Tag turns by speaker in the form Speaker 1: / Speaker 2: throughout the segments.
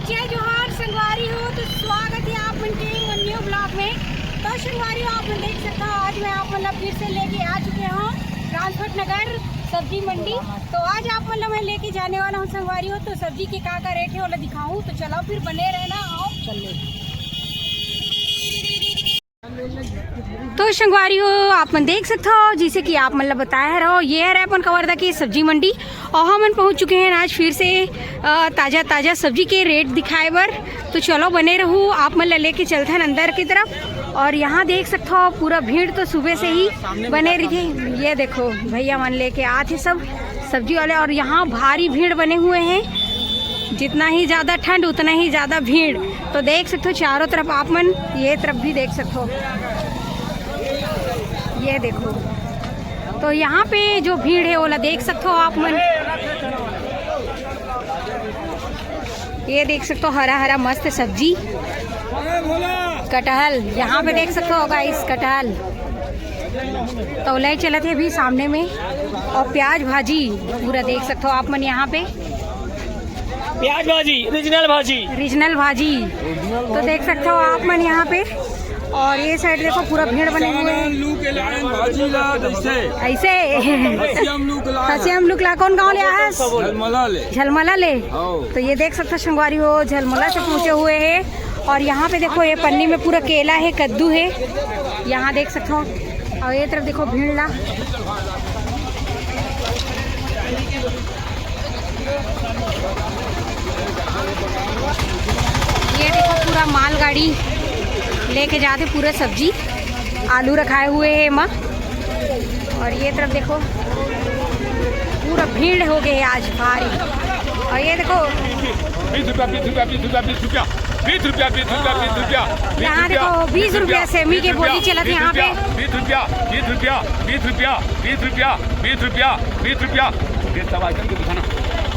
Speaker 1: जय जोहार संगवारी हो, तो स्वागत है आप उनके न्यू ब्लॉग में। तो संगवारी हो, आप देख सकते हो आज मैं आप मतलब फिर से लेके आ चुके हूँ ट्रांसपोर्ट नगर सब्जी मंडी। तो आज आप मतलब मैं लेके जाने वाला हूँ संगवारी हो, तो सब्जी के का रेट है वाला दिखाऊँ। तो चलो फिर बने रहना, आओ चले। तो संगवारी हो, आप मन देख सकते हो जैसे कि आप मतलब बताया रहो, ये है अपन कवर्धा की सब्जी मंडी और हम पहुंच चुके हैं आज फिर से ताज़ा ताज़ा सब्जी के रेट दिखाए बर। तो चलो बने रहूँ, आप मतलब लेके चलते हैं अंदर की तरफ। और यहाँ देख सकते हो पूरा भीड़ तो सुबह से ही बने रही थी। ये देखो भैया मन लेके आते सब सब्जी वाले, और यहाँ भारी भीड़ बने हुए हैं। जितना ही ज़्यादा ठंड उतना ही ज़्यादा भीड़। तो देख सकते हो चारों तरफ, आप मन ये तरफ भी देख सकते हो, ये देखो। तो यहाँ पे जो भीड़ है वो देख सकते हो आप मन, ये देख सकते हो हरा हरा मस्त सब्जी कटहल। यहाँ पे देख सकते हो गाइस कटहल तो ले चले थे अभी सामने में। और प्याज भाजी पूरा देख सकते हो आप मन, यहाँ पे
Speaker 2: प्याज भाजी
Speaker 1: रीजनल भाजी तो देख सकते हो आप मन यहाँ पे। और ये साइड देखो पूरा भीड़ बने हुए हैं ऐसे। हसी हम लोग ला कौन गाँव ले आया है? झलमला ले। तो ये देख सकते हो संगवारी हो, झलमला से पहुँचे हुए हैं। और यहाँ पे देखो ये पन्नी में पूरा केला है, कद्दू है, यहाँ देख सकते हो। और ये तरफ देखो भीड़ ला, ये देखो पूरा मालगाड़ी लेके जाते पूरा सब्जी, आलू रखाए हुए हैं माँ। और ये तरफ देखो पूरा भीड़ हो गई आज भारी। और ये देखो
Speaker 3: 20 रुपया
Speaker 1: यहाँ देखो 20 रुपया सेमी के बोली चला थी यहाँ पे।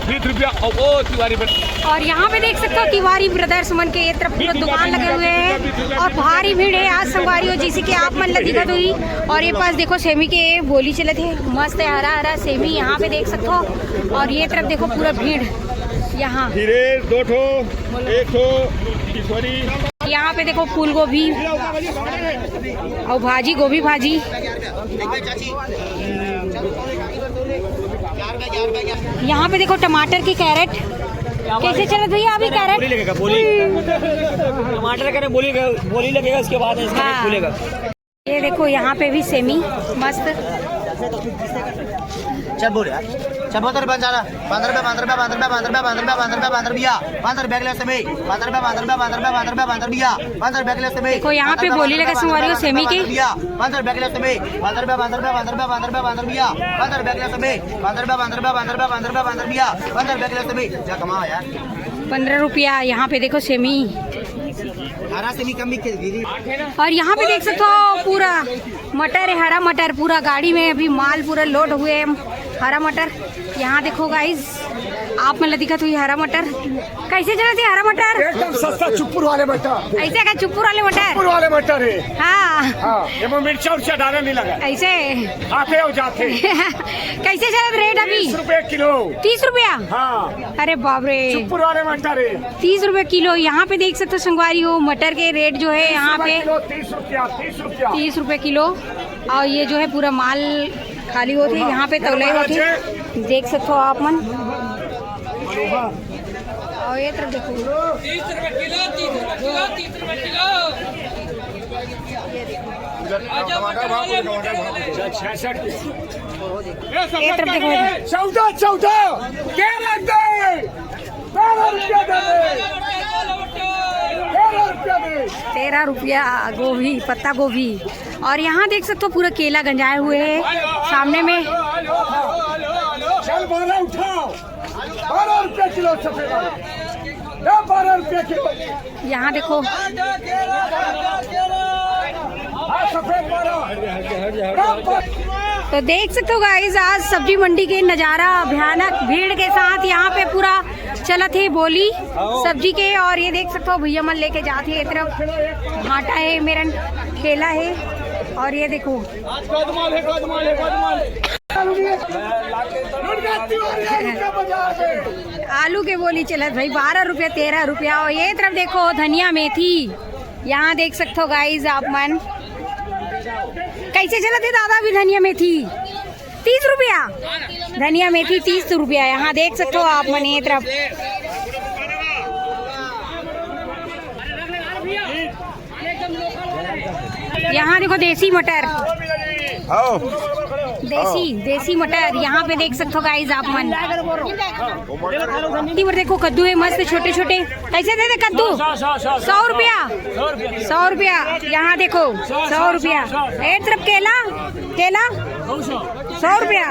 Speaker 3: 20 रुपया और वो तिवारी।
Speaker 1: और यहाँ पे देख सकते हो तिवारी ब्रदर्स मन के ये तरफ पूरा दुकान लगे हुए हैं और भारी भीड़ है आज संगवारी हो, जैसे कि आप मन दिक्कत हुई। और ये पास देखो सेमी के बोली चले थे, मस्त है हरा हरा सेमी, यहाँ पे देख सकते हो। और ये तरफ देखो पूरा भीड़ यहाँ, यहाँ पे देखो फूल गोभी और भाजी, गोभी भाजी। यहाँ पे देखो टमाटर की कैरेट कैसे चले भैया अभी कैरेट?
Speaker 2: टमाटर का बोली लगेगा, उसके बाद इसका खुलेगा।
Speaker 1: ये देखो यहाँ पे भी सेमी मस्त।
Speaker 4: चल बोल यार, चल बहुत रुपया ज्यादा। 5 रुपया 5 रुपया 5 रुपया 5 रुपया 5 रुपया 5 रुपया 5 रुपया 5 रुपया के समय 5 रुपया 5 रुपया 5 रुपया 5 रुपया 5 रुपया 5 रुपया के समय।
Speaker 1: देखो यहाँ पे बोली लगा संगवारी हो सेमी के
Speaker 4: 5 रुपया के समय 5 रुपया 5 रुपया 5 रुपया 5 रुपया 5 रुपया 5 रुपया के समय 5 रुपया 5 रुपया 5 रुपया 5 रुपया 5 रुपया 5 रुपया के समय। जा कमा यार
Speaker 1: 15 रुपया। यहाँ पे देखो सेमी,
Speaker 4: हरा सेमी कम भी।
Speaker 1: और यहाँ पे देख सकते हो पूरा मटर है, हरा मटर पूरा गाड़ी में अभी माल पूरा लोड हुए हरा मटर। यहाँ देखो गाइस आप मतलब दिखत हुई हरा मटर कैसे चला थी हरा मटर?
Speaker 5: एकदम सस्ता चुप्पुर वाले मटर।
Speaker 1: ऐसे का चुप्पुर वाले मटर
Speaker 5: है।
Speaker 1: हाँ
Speaker 5: ये मिर्चा उर्चा डालने नहीं लगा,
Speaker 1: ऐसे
Speaker 5: आते और जाते।
Speaker 1: कैसे चला रेट अभी?
Speaker 5: 30 रुपए किलो। 30
Speaker 1: रुपया?
Speaker 5: हाँ।
Speaker 1: अरे बाप रे,
Speaker 5: चुप्पुर वाले मटर है
Speaker 1: 30 रुपए किलो। यहाँ पे देख सकते हो संगवारी हो मटर के रेट जो है यहाँ पे 30 रुपए किलो। और ये जो है पूरा माल खाली होती है, यहाँ पे तौले होती देख सकते हो आप मन। और ये तरफ देखो 30 रुपए किलो 30 रुपए किलो। ये तरफ देखो
Speaker 5: 14 क्या लगता है?
Speaker 1: 13 रुपया गोभी, पत्ता गोभी। और यहाँ देख सकते हो पूरा केला गंजाए हुए है सामने में।
Speaker 5: चल 12 उठाओ, 12 रुपये किलो सफेद, 12 रुपये किलो।
Speaker 1: यहाँ देखो
Speaker 5: सफेद 12।
Speaker 1: तो देख सकते हो गाइस आज सब्जी मंडी के नज़ारा भयानक भीड़ के साथ यहाँ पे पूरा चला थे बोली सब्जी के। और ये देख सकते हो भैया मन लेके जाते हैं, तरफ भाटा है, मेरन केला है और ये देखो आलू के बोली चलत भाई 12 रुपया 13 रुपया। और ये तरफ देखो धनिया मेथी, यहाँ देख सकते हो गाइज आप मन कैसे चलत है दादा भी धनिया मेथी 30 रुपया, धनिया मेथी 30 रुपया। यहाँ देख सकते हो आप मन ये तरफ यहाँ देखो देसी मटर, देसी मटर यहाँ पे देख सकते हो गाइज आप मन। देखो कद्दू है मस्त छोटे छोटे, कैसे दे दे कद्दू 100 रुपया 100 रुपया। यहाँ देखो 100 रुपया। एक तरफ केला 100 रुपया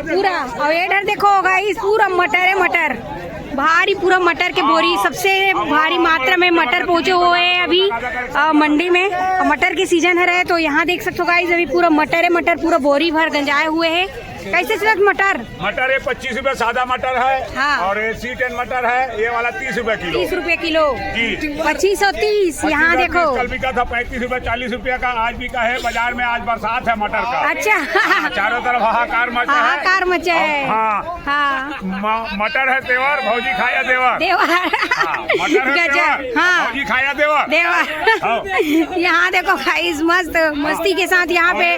Speaker 1: पूरा। और इधर देखो गाइस पूरा मटर है, मटर भारी पूरा मटर के बोरी, सबसे भारी मात्रा में मटर पहुंचे हुए हैं अभी मंडी में। मटर के सीजन है तो यहाँ देख सकते हो गाइस अभी पूरा मटर है, मटर पूरा बोरी भर गंजाए हुए हैं। कैसे चलत मटर?
Speaker 3: मटर है 25 रुपए सादा मटर है।
Speaker 1: हाँ।
Speaker 3: और C10 मटर है, ये वाला 30 रुपए किलो।
Speaker 1: 30 रुपए किलो
Speaker 3: जी
Speaker 1: 25 और 30। यहाँ देखो
Speaker 3: कल बिका था 35 रुपए 40 रुपए का, आज बिका है बाजार में। आज बरसात है मटर का।
Speaker 1: अच्छा
Speaker 3: चारों तरफ हाहाकार मचा है।
Speaker 1: हाहाकार मचा है।
Speaker 3: हाँ
Speaker 1: हाँ
Speaker 3: मटर है तेवर, भौजी खाया देवर। मटर है तेवर,
Speaker 1: हाँ
Speaker 3: भौजी खाया देवर।
Speaker 1: यहाँ देखो गाइस मस्त मस्ती के साथ यहाँ पे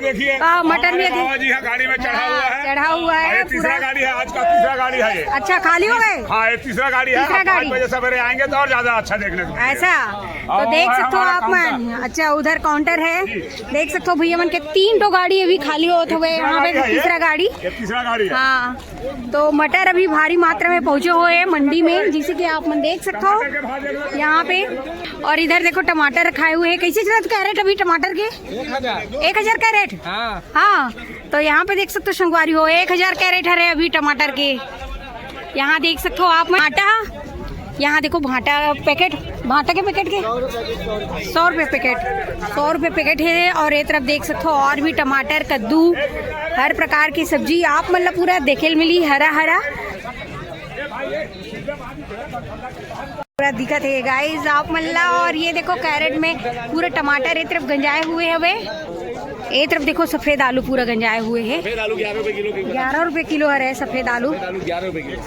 Speaker 1: मटन भी
Speaker 3: जी हाँ गाड़ी में
Speaker 1: चढ़ा हुआ है।
Speaker 3: तीसरा गाड़ी है, आज का तीसरा गाड़ी है ये।
Speaker 1: अच्छा खाली हो गए?
Speaker 3: हाँ ये तीसरा गाड़ी है। 5 बजे सवेरे आएंगे तो और ज्यादा अच्छा देखने को मिलेगा।
Speaker 1: ऐसा तो देख सकते हो आप मन। अच्छा उधर काउंटर है, देख सकते हो भैया मन के 3 तो गाड़ी अभी खाली होते हुए, यहाँ पे तीसरा गाड़ी है। हाँ तो मटर अभी भारी मात्रा में पहुँचे हुए हैं मंडी में, जिसे कि आप मन देख सकते हो यहाँ पे। और इधर देखो टमाटर रखाए हुए हैं। कैसे चलत कैरेट अभी टमाटर के? 1000 कैरेट। हाँ तो यहाँ पे देख सकते हो संगवारी हो 1000 कैरेट है अभी टमाटर के। यहाँ देख सकते हो आप भाटा, यहाँ देखो भाटा पैकेट, भाटा के पैकेट के 100 रुपये पैकेट, 100 रुपये पैकेट है। और ये तरफ देख सकते हो और भी टमाटर कद्दू हर प्रकार की सब्जी आप मतलब पूरा देखे मिली हरा हरा पूरा दिखत है गाइस आप मल्ला। और ये देखो कैरेट में पूरे टमाटर एक तरफ गंजाए हुए हवे, एक तरफ देखो सफेद आलू पूरा गंजाए हुए है। 11 रुपए किलो है सफेद आलू।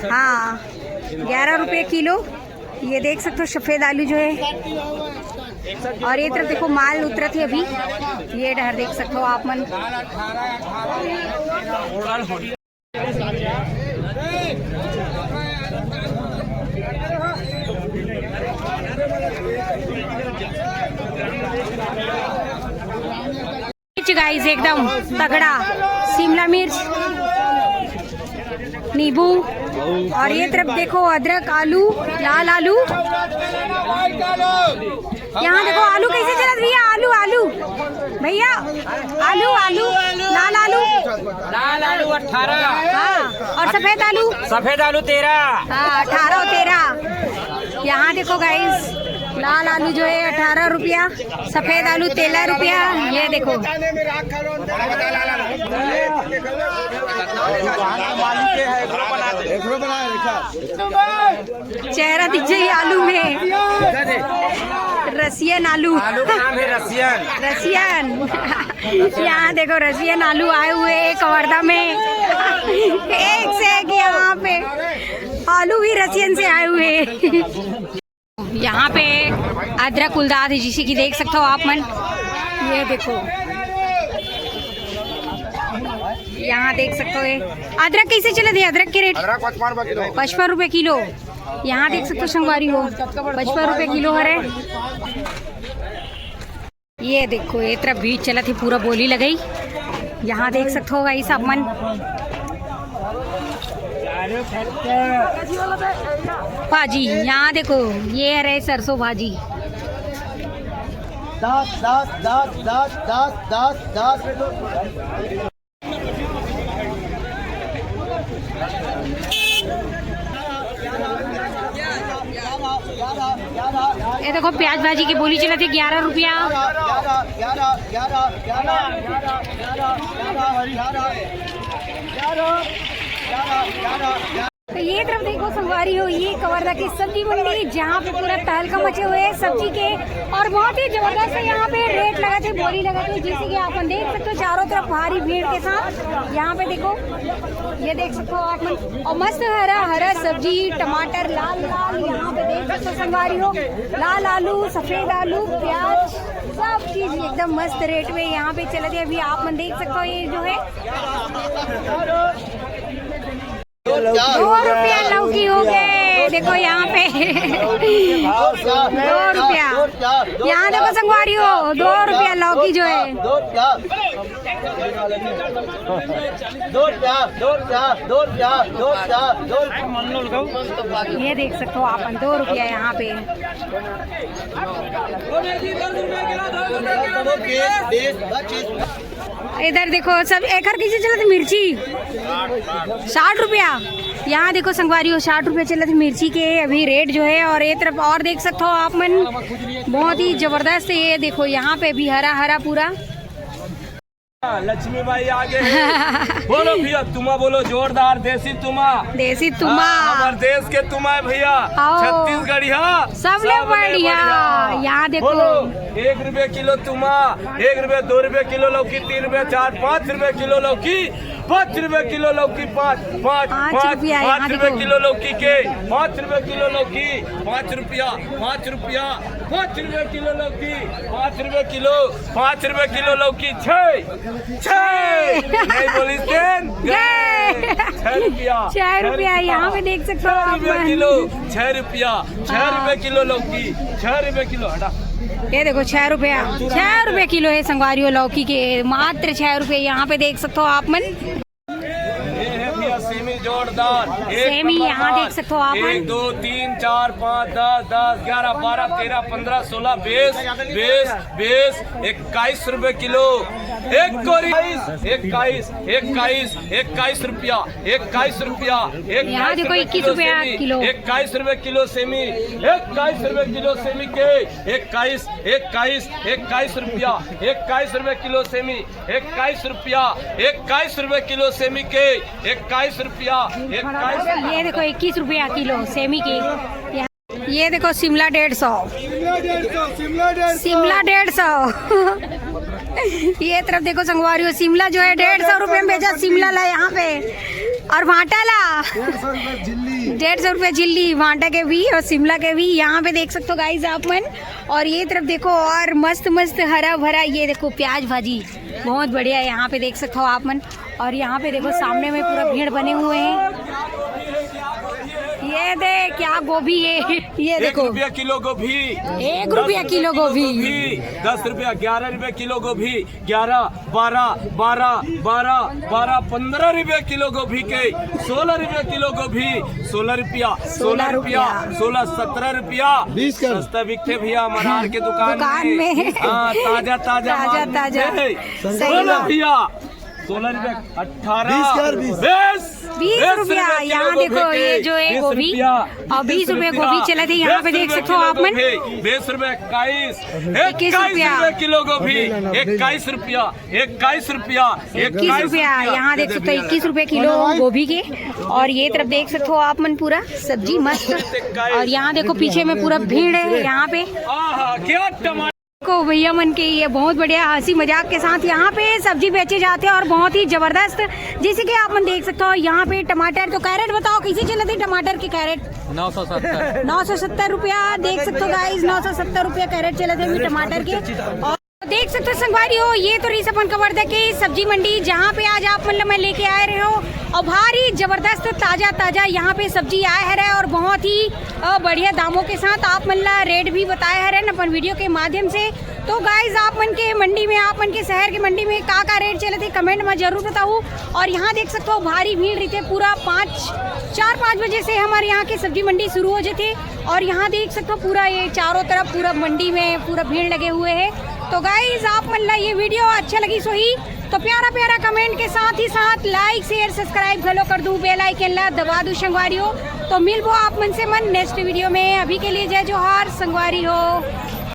Speaker 1: हाँ 11 रुपए किलो। ये देख सकते हो सफेद आलू जो है। और ये तरफ देखो माल उतरत है अभी, ये डहर देख सकते हो आप मन। गाइस एकदम तगड़ा शिमला मिर्च, नींबू। और ये तरफ देखो अदरक, आलू, लाल आलू। यहाँ देखो आलू कैसे चलत भैया, आलू आलू भैया, आलू आलू लाल आलू
Speaker 2: 18।
Speaker 1: हाँ और सफेद आलू
Speaker 2: 13।
Speaker 1: हाँ 18 और 13। यहाँ देखो गाइस लाल आलू जो है 18 रुपया, सफेद आलू 13 रुपया। ये देखो चेहरा दिख जाए आलू में, रसियन आलू रसियन। यहाँ देखो रसियन आलू आए हुए हैं कवर्धा में, एक से एक यहाँ पे आलू भी रसियन से आए हुए। यहाँ पे अदरक उलदाद है जिसे कि देख सकते हो आप मन। ये देखो यहाँ देख सकते हो अदरक कैसे चले थे, अदरक के रेट 55 रुपए किलो। यहाँ देख सकते हो संगवारी हो 55 रुपए किलो है। ये देखो ये तरफ बीच चला थी पूरा बोली लगाई, यहाँ देख सकते हो गाइस आप मन। भाजी यहाँ देखो ये है सरसों भाजी
Speaker 4: 10।
Speaker 1: ये देखो प्याज भाजी की बोली चला थी 11 रुपया। तो ये तरफ देखो संगवारी हो, ये कवर्धा की सब्जी मंडी जहाँ पे पूरा तहलका मचे हुए हैं सब्जी के, और बहुत ही जबरदस्त है यहाँ पे रेट लगा थे, बोली लगा थे, जैसे कि आप देख सकते हो चारों तरफ भारी भीड़ के साथ। यहाँ पे देखो, ये देख सकते हो आप, और मस्त हरा हरा सब्जी, टमाटर लाल लाल, यहाँ पे देख सकते हो संगवारी हो, लाल आलू, सफेद आलू, प्याज, सब चीज एकदम मस्त रेट में यहाँ पे चले थे। अभी आप देख सकते हो ये जो है 2 रुपया लौकी हो गए, देखो यहाँ पे 2 रुपया। यहाँ देखो संगवारी हो, 2 रुपया लौकी जो है।
Speaker 4: 2 रुपया 2 रुपया।
Speaker 1: ये देख सकते हो आप 2 रुपया यहाँ पे। इधर देखो सब एक हर किसी चला थी मिर्ची 60 रुपया। यहाँ देखो संगवारी हो 60 रुपया चला थी मिर्ची के अभी रेट जो है। और ये तरफ और देख सकते हो आप मन, बहुत ही जबरदस्त है। ये देखो यहाँ पे भी हरा हरा पूरा।
Speaker 5: लक्ष्मी बाई आगे बोलो भैया, तुमा बोलो जोरदार, देसी तुमा,
Speaker 1: देसी तुमा
Speaker 5: हमारे देश के तुमा है भैया, छत्तीसगढ़िया
Speaker 1: सबले बढ़िया। यहाँ देखो
Speaker 5: 1 रुपये किलो तुमा, 1 रुपये 2 रुपये किलो लौकी, 3 रुपये 4 5 रुपये किलो लौकी, 5 रुपये किलो लौकी, 5 रुपये किलो लौकी के, 5 रुपये किलो लौकी, 5 रुपया 5 रुपया, 5 रुपये किलो लौकी, 5 रुपये किलो, 5 रुपये किलो लौकी, 6 नहीं बोली
Speaker 1: 6 रुपया। यहाँ पे देख सकते हो आप,
Speaker 5: 6 किलो, 6 रुपया, 6 रुपये किलो लौकी, 6 रुपये किलो। हटा,
Speaker 1: ये देखो 6 रुपया, 6 रुपये किलो है संगवारी लौकी के, मात्र 6 रुपये। यहाँ पे देख सकते हो आप मन,
Speaker 5: सेमी जोरदार,
Speaker 1: सेमी यहाँ देख सकते हो आप।
Speaker 5: 1 2 3 4 5 10 11 12 13 15 16 20 21 रुपए किलो, 21 रुपया, 21 रुपया,
Speaker 1: यहाँ देखो 21 रुपया किलो,
Speaker 5: 21 रुपए किलो सेमी, 21 रुपए किलो सेमी के, 21 रुपया, 21 रुपए किलो सेमी, 21 रुपया, 21 रुपए किलो सेमी के, 21 रुपया, 21।
Speaker 1: ये देखो 21 रुपया किलो सेमी की। ये देखो शिमला 150, शिमला 150। ये तरफ देखो संगवारी हो, शिमला जो है 150 रुपये में बेचा, शिमला ला यहाँ पे। और भाटा ला 150 रुपये झिल्ली, भाटा के भी और शिमला के भी। यहाँ पे देख सकते हो गाइस आप मन। और ये तरफ देखो और मस्त मस्त हरा भरा, ये देखो प्याज भाजी बहुत बढ़िया है, यहाँ पे देख सकते हो आप मन। और यहाँ पे देखो सामने में पूरा भीड़ बने हुए हैं। ये देख क्या गोभी है, ये देखो
Speaker 5: 1 रुपया किलो गोभी,
Speaker 1: 1 रुपया किलो गोभी,
Speaker 5: 10 रुपया, 11 रुपये किलो गोभी, 11 12 15 रुपये किलो गोभी के, 16 रुपये किलो गोभी, 16 रुपया, 16 17 रुपया, सस्ता बिकते भैया हमारा के दुकान में। हाँ, ताजा सही भैया, 16 रुपये, 18
Speaker 1: 20 रुपया। यहाँ देखो ये जो है गोभी, और 20 रुपये गोभी चले थे। यहाँ पे देख सकते हो आप मन,
Speaker 5: 20 रुपये, 21 रुपये किलो गोभी, 21 रुपया, 21 रुपया।
Speaker 1: यहाँ देख सकते हो 21 रुपये किलो गोभी के। और ये तरफ देख सकते हो आप मन, पूरा सब्जी मस्त। और यहाँ देखो पीछे में पूरा भीड़ है यहाँ पे।
Speaker 5: क्या टमाटर
Speaker 1: को भैया मन के, ये बहुत बढ़िया हंसी मजाक के साथ यहाँ पे सब्जी बेचे जाते हैं और बहुत ही जबरदस्त। जैसे कि आप मन देख सकते हो यहाँ पे टमाटर, तो कैरेट बताओ कैसे चले थे टमाटर के कैरेट? 970 रुपया। देख सकते हो गाइस, 970 रुपया कैरेट चले थे अभी टमाटर के। और देख सकते हो संगवारी हो, ये तो रही अपन कवर्धा की सब्जी मंडी, जहाँ पे आज आप मतलब मैं लेके आए रहे हो। और भारी जबरदस्त ताजा यहाँ पे सब्जी आए है और बहुत ही बढ़िया दामों के साथ आप मतलब रेट भी बताए है ना अपन वीडियो के माध्यम से। तो गाइज आप मन के मंडी में, आप मन के शहर की मंडी में का रेट चले थे कमेंट में जरूर बताओ। और यहाँ देख सकते हो भारी भीड़ रही थे, पूरा 4-5 बजे से हमारे यहाँ की सब्जी मंडी शुरू हो जाती। और यहाँ देख सकते हो पूरा ये चारों तरफ पूरा मंडी में पूरा भीड़ लगे हुए है। तो गाइज आप मतलब ये वीडियो अच्छा लगी सो ही तो प्यारा कमेंट के साथ ही साथ लाइक शेयर सब्सक्राइब घलो कर दूं, बेल आइकन ला दबा दूं संगवारी हो। तो मिलबो आप मन से मन नेक्स्ट वीडियो में। अभी के लिए जय जोहार संगवारी हो।